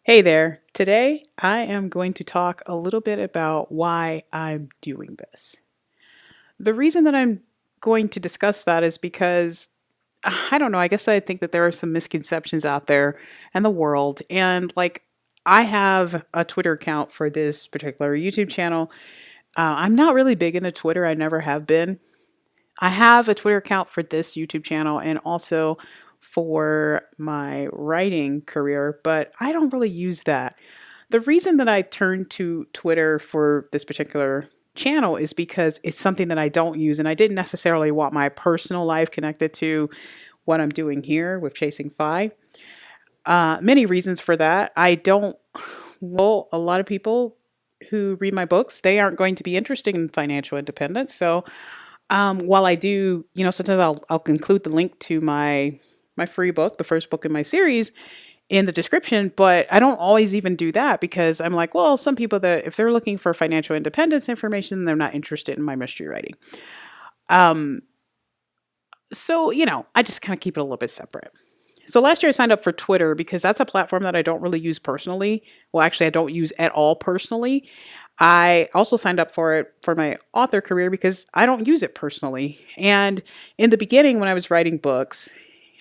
Hey there. Today I am going to talk a little bit about why I'm doing this. The reason that I'm going to discuss that is because I don't know, I guess I think that there are some misconceptions out there in the world. And I have a Twitter account for this particular YouTube channel. I'm not really big into Twitter, I never have been. I have a Twitter account for this YouTube channel and also for my writing career, but I don't really use that. The reason that I turned to Twitter for this particular channel is because it's something that I don't use, and I didn't necessarily want my personal life connected to what I'm doing here with Chasing Fi. Many reasons for that. I don't, well, a lot of people who read my books, they aren't going to be interested in financial independence. So while I do, sometimes I'll include the link to my free book, the first book in my series, in the description, but I don't always even do that because I'm like, well, some people that if they're looking for financial independence information, they're not interested in my mystery writing. Um, I just kind of keep it a little bit separate. So last year I signed up for Twitter because that's a platform that I don't really use personally. Well, actually, I don't use at all personally. I also signed up for it for my author career because I don't use it personally. And in the beginning, when I was writing books,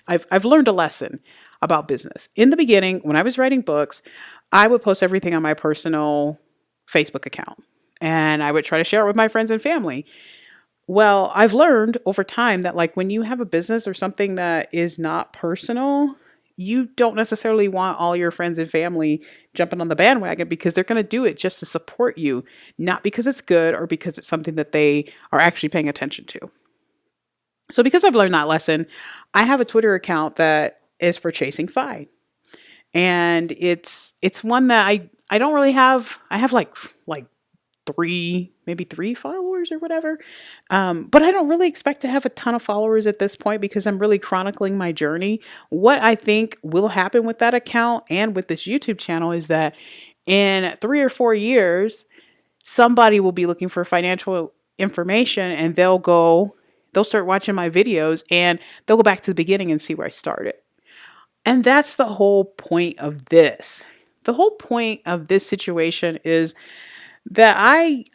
I've learned a lesson about business. In the beginning, when I was writing books, I would post everything on my personal Facebook account and I would try to share it with my friends and family. Well, I've learned over time that when when you have a business or something that is not personal, you don't necessarily want all your friends and family jumping on the bandwagon because they're going to do it just to support you, not because it's good or because it's something that they are actually paying attention to. So because I've learned that lesson, I have a Twitter account that is for Chasing Fi. And it's one that I don't really have. I have like three, maybe three followers or whatever. But I don't really expect to have a ton of followers at this point because I'm really chronicling my journey. What I think will happen with that account and with this YouTube channel is that in 3 or 4 years, somebody will be looking for financial information and they'll start watching my videos and they'll go back to the beginning and see where I started. And that's the whole point of this. The whole point of this situation is that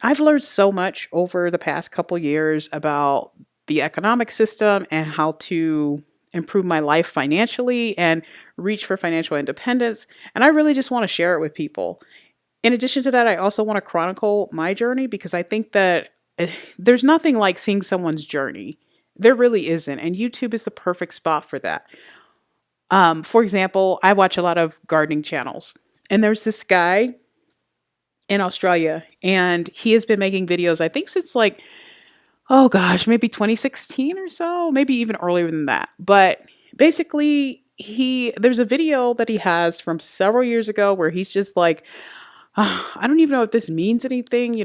I've learned so much over the past couple years about the economic system and how to improve my life financially and reach for financial independence. And I really just want to share it with people. In addition to that, I also want to chronicle my journey because I think that there's nothing like seeing someone's journey. There really isn't. And YouTube is the perfect spot for that. For example, I watch a lot of gardening channels, and there's this guy in Australia, and he has been making videos, I think, since oh gosh, maybe 2016 or so, maybe even earlier than that. But basically, there's a video that he has from several years ago where he's just like, I don't even know if this means anything.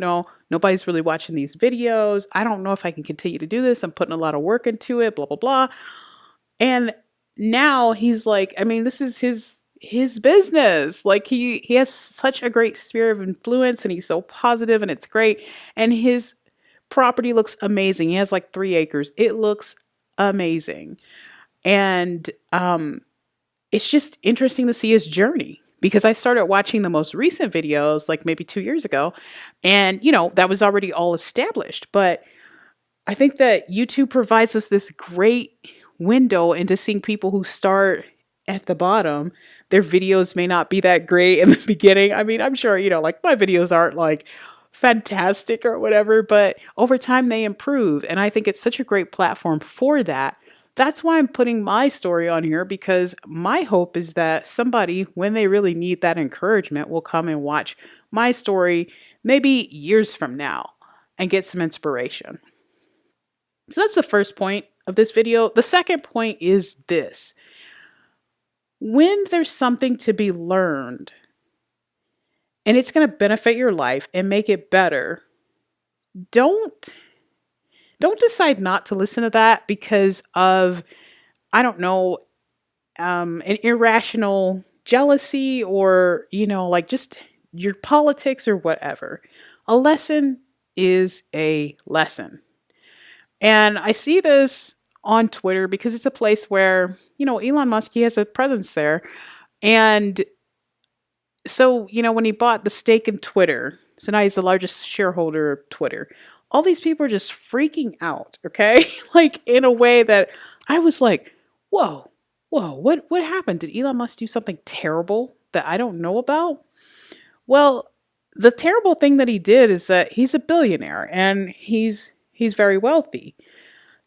Nobody's really watching these videos. I don't know if I can continue to do this. I'm putting a lot of work into it, blah, blah, blah. And now he's like, I mean, this is his business. Like he has such a great sphere of influence and he's so positive and it's great. And his property looks amazing. He has like 3 acres. It looks amazing. And it's just interesting to see his journey because I started watching the most recent videos like maybe 2 years ago. And, that was already all established. But I think that YouTube provides us this great window into seeing people who start at the bottom. Their videos may not be that great in the beginning. I mean, I'm sure, like my videos aren't like fantastic or whatever, but over time they improve. And I think it's such a great platform for that. That's why I'm putting my story on here because my hope is that somebody, when they really need that encouragement, will come and watch my story maybe years from now and get some inspiration. So that's the first point of this video. The second point is this. When there's something to be learned and it's going to benefit your life and make it better, don't decide not to listen to that because of, I don't know, an irrational jealousy or, just your politics or whatever. A lesson is a lesson. And I see this on Twitter because it's a place where, Elon Musk, he has a presence there. And So, when he bought the stake in Twitter, so now he's the largest shareholder of Twitter. All these people are just freaking out, okay? Like in a way that I was like, whoa, whoa, what happened? Did Elon Musk do something terrible that I don't know about? Well, the terrible thing that he did is that he's a billionaire and he's very wealthy.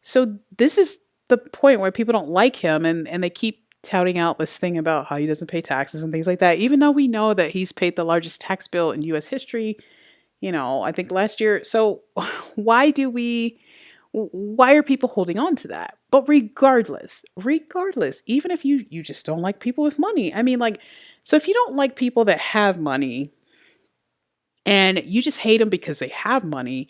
So this is the point where people don't like him and they keep touting out this thing about how he doesn't pay taxes and things like that, even though we know that he's paid the largest tax bill in US history, I think last year. So why do we why are people holding on to that? But regardless, even if you just don't like people with money. I mean, like, so if you don't like people that have money and you just hate them because they have money,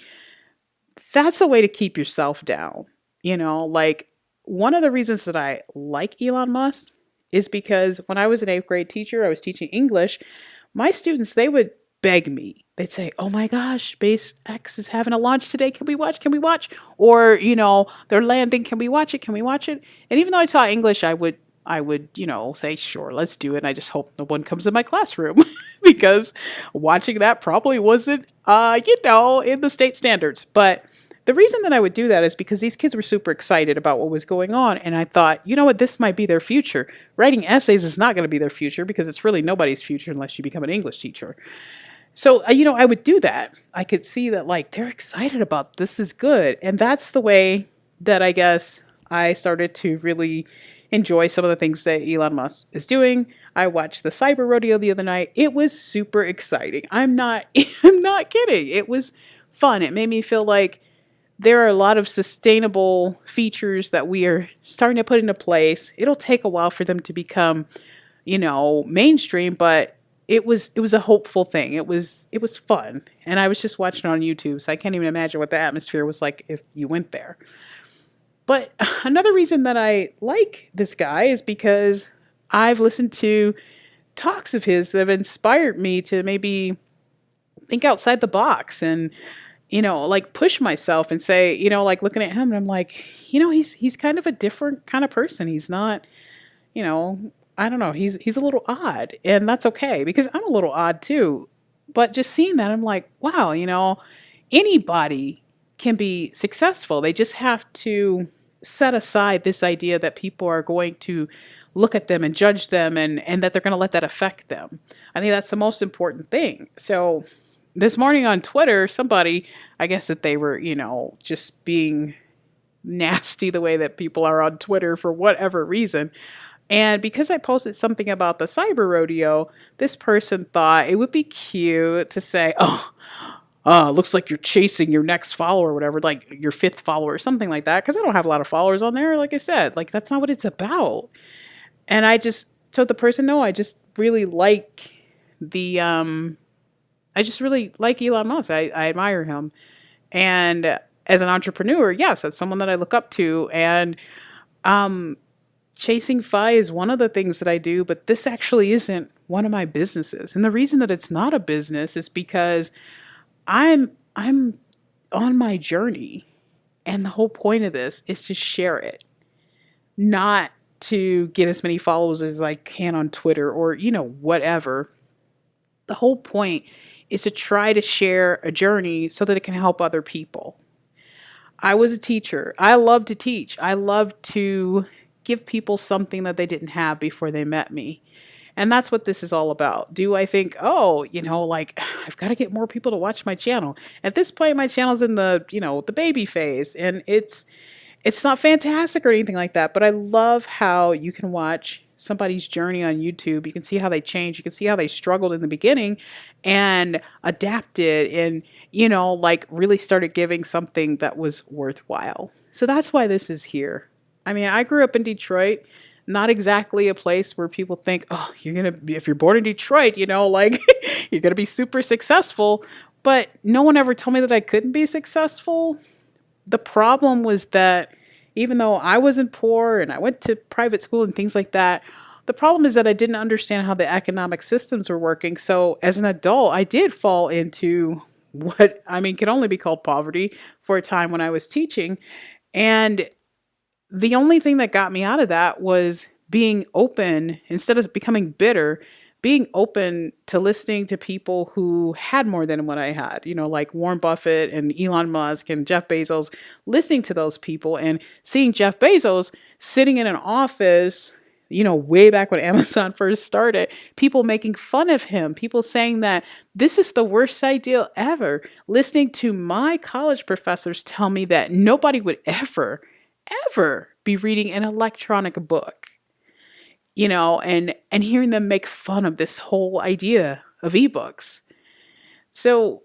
that's a way to keep yourself down. Like one of the reasons that I like Elon Musk is because when I was an eighth grade teacher, I was teaching English. My students, they would beg me. They'd say, "Oh my gosh, SpaceX is having a launch today. Can we watch? Can we watch?" Or, they're landing. Can we watch it? Can we watch it? And even though I taught English, I would, say, sure, let's do it. And I just hope no one comes in my classroom because watching that probably wasn't, in the state standards. But the reason that I would do that is because these kids were super excited about what was going on. And I thought, you know what, this might be their future. Writing essays is not going to be their future because it's really nobody's future unless you become an English teacher. So, I would do that. I could see that, like, they're excited about this is good. And that's the way that I guess I started to really enjoy some of the things that Elon Musk is doing. I watched the Cyber Rodeo the other night. It was super exciting. I'm not I'm not kidding. It was fun. It made me feel like there are a lot of sustainable features that we are starting to put into place. It'll take a while for them to become, mainstream, but it was a hopeful thing. It was fun. And I was just watching it on YouTube, so I can't even imagine what the atmosphere was like if you went there. But another reason that I like this guy is because I've listened to talks of his that have inspired me to maybe think outside the box and like push myself and say, like looking at him and I'm like, he's kind of a different kind of person. He's not, I don't know, he's a little odd, and that's okay because I'm a little odd too. But just seeing that, I'm like, wow, anybody can be successful. They just have to set aside this idea that people are going to look at them and judge them and that they're going to let that affect them. I think that's the most important thing. So this morning on Twitter, somebody, I guess that they were, just being nasty the way that people are on Twitter for whatever reason. And because I posted something about the Cyber Rodeo, this person thought it would be cute to say, oh, looks like you're chasing your next follower or whatever, like your fifth follower or something like that. Because I don't have a lot of followers on there. Like I said, like that's not what it's about. And I just told the person, no, I just really like I just really like Elon Musk. I admire him. And as an entrepreneur, yes, that's someone that I look up to. And chasing FI is one of the things that I do, but this actually isn't one of my businesses. And the reason that it's not a business is because I'm on my journey. And the whole point of this is to share it, not to get as many followers as I can on Twitter or, whatever. The whole point is to try to share a journey so that it can help other people. I was a teacher. I love to teach. I love to give people something that they didn't have before they met me. And that's what this is all about. Do I think, like I've got to get more people to watch my channel? At this point, my channel's in the, the baby phase, and it's not fantastic or anything like that, but I love how you can watch somebody's journey on YouTube. You can see how they changed. You can see how they struggled in the beginning and adapted and, like really started giving something that was worthwhile. So that's why this is here. I mean, I grew up in Detroit, not exactly a place where people think, oh, if you're born in Detroit, like you're going to be super successful. But no one ever told me that I couldn't be successful. The problem was that even though I wasn't poor and I went to private school and things like that, the problem is that I didn't understand how the economic systems were working. So as an adult, I did fall into what can only be called poverty for a time when I was teaching. And the only thing that got me out of that was being open instead of becoming bitter. being open to listening to people who had more than what I had, like Warren Buffett and Elon Musk and Jeff Bezos, listening to those people and seeing Jeff Bezos sitting in an office, way back when Amazon first started, people making fun of him, people saying that this is the worst idea ever, listening to my college professors tell me that nobody would ever be reading an electronic book, and hearing them make fun of this whole idea of ebooks. So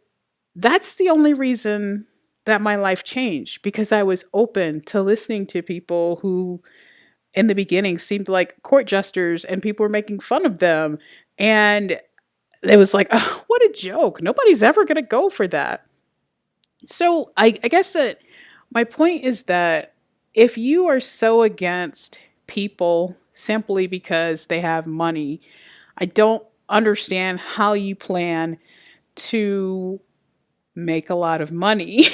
that's the only reason that my life changed, because I was open to listening to people who in the beginning seemed like court jesters and people were making fun of them. And it was like, oh, what a joke. Nobody's ever going to go for that. So I guess that my point is that if you are so against people simply because they have money, I don't understand how you plan to make a lot of money.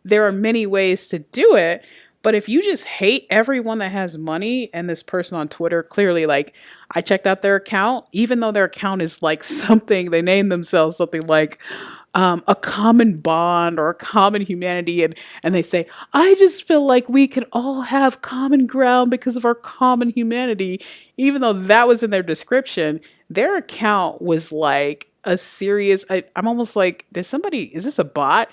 There are many ways to do it. But if you just hate everyone that has money, and this person on Twitter, clearly, like, I checked out their account, even though their account is like something, they name themselves something like a common bond or a common humanity. And they say, I just feel like we can all have common ground because of our common humanity. Even though that was in their description, their account was like a serious, I'm almost like, is this a bot?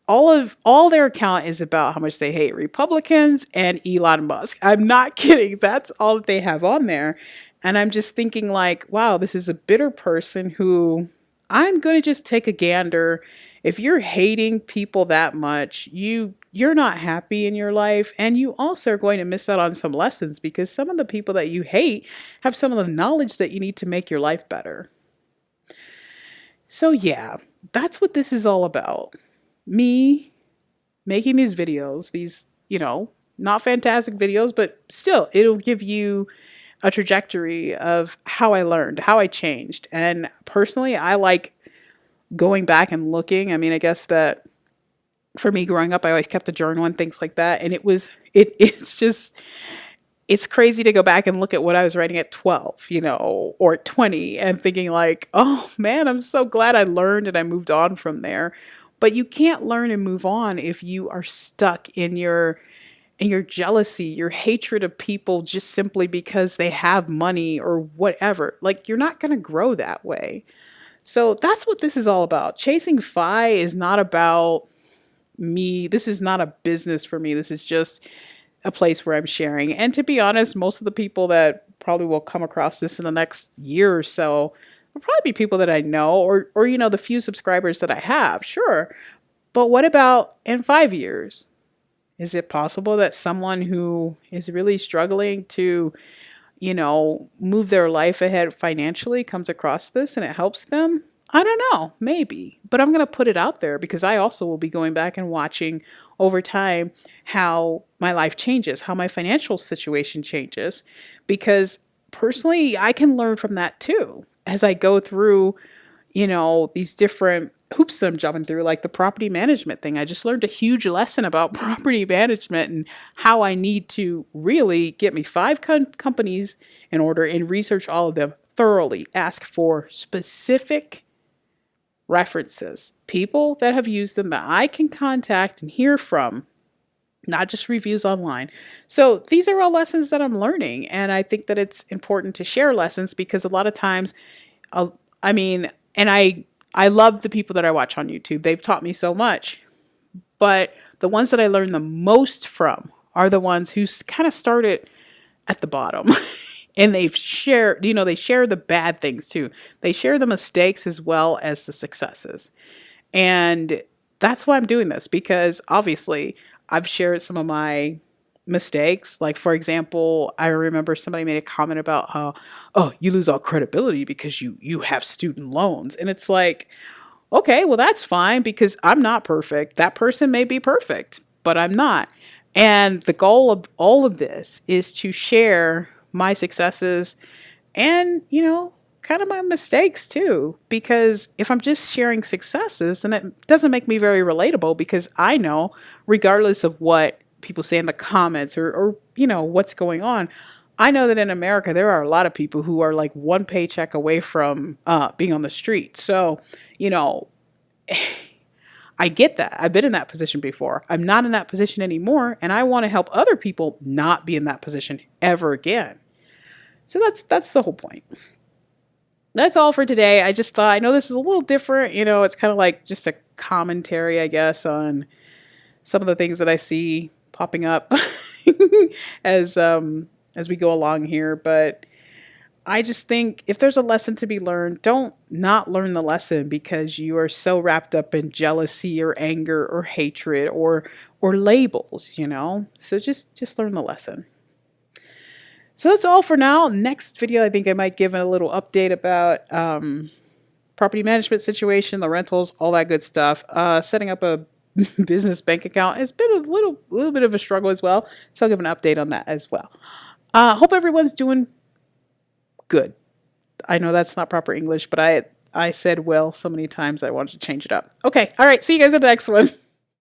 All their account is about how much they hate Republicans and Elon Musk. I'm not kidding. That's all that they have on there. And I'm just thinking like, wow, this is a bitter person who I'm going to just take a gander. If you're hating people that much, you're not happy in your life. And you also are going to miss out on some lessons, because some of the people that you hate have some of the knowledge that you need to make your life better. So yeah, that's what this is all about. Me making these videos, these, not fantastic videos, but still, it'll give you a trajectory of how I learned, how I changed. And personally, I like going back and looking. I mean, I guess that for me growing up, I always kept a journal and things like that. And it's crazy to go back and look at what I was writing at 12, or 20, and thinking like, oh man, I'm so glad I learned and I moved on from there. But you can't learn and move on if you are stuck in your jealousy, your hatred of people just simply because they have money or whatever. Like, you're not going to grow that way. So that's what this is all about. Chasing FI is not about me. This is not a business for me. This is just a place where I'm sharing. And to be honest, most of the people that probably will come across this in the next year or so will probably be people that I know, or the few subscribers that I have, sure. But what about in 5 years? Is it possible that someone who is really struggling to, move their life ahead financially comes across this and it helps them? I don't know, maybe. But I'm going to put it out there because I also will be going back and watching over time how my life changes, how my financial situation changes. Because personally, I can learn from that too. As I go through, these different hoops that I'm jumping through, like the property management thing. I just learned a huge lesson about property management and how I need to really get me 5 companies in order and research all of them thoroughly. Ask for specific references, people that have used them that I can contact and hear from, not just reviews online. So these are all lessons that I'm learning. And I think that it's important to share lessons because a lot of times, I love the people that I watch on YouTube. They've taught me so much. But the ones that I learn the most from are the ones who kind of started at the bottom. And they share the bad things too. They share the mistakes as well as the successes. And that's why I'm doing this, because obviously I've shared some of my mistakes. Like, for example, I remember somebody made a comment about how, oh, you lose all credibility because you have student loans. And it's like, okay, well, that's fine because I'm not perfect. That person may be perfect, but I'm not. And the goal of all of this is to share my successes and, kind of my mistakes too. Because if I'm just sharing successes, then it doesn't make me very relatable, because I know, regardless of what people say in the comments or what's going on, I know that in America, there are a lot of people who are like one paycheck away from being on the street. So, you know, I get that. I've been in that position before. I'm not in that position anymore, and I want to help other people not be in that position ever again. So that's the whole point. That's all for today. I just thought, I know this is a little different. You know, it's kind of like just a commentary, I guess, on some of the things that I see popping up as as we go along here. But I just think if there's a lesson to be learned, don't not learn the lesson because you are so wrapped up in jealousy or anger or hatred or labels, you know? So just learn the lesson. So that's all for now. Next video, I think I might give a little update about property management situation, the rentals, all that good stuff. Setting up a business bank account has been a little bit of a struggle as well. So I'll give an update on that as well. Hope everyone's doing good. I know that's not proper English, but I said well so many times I wanted to change it up. Okay. All right. See you guys in the next one.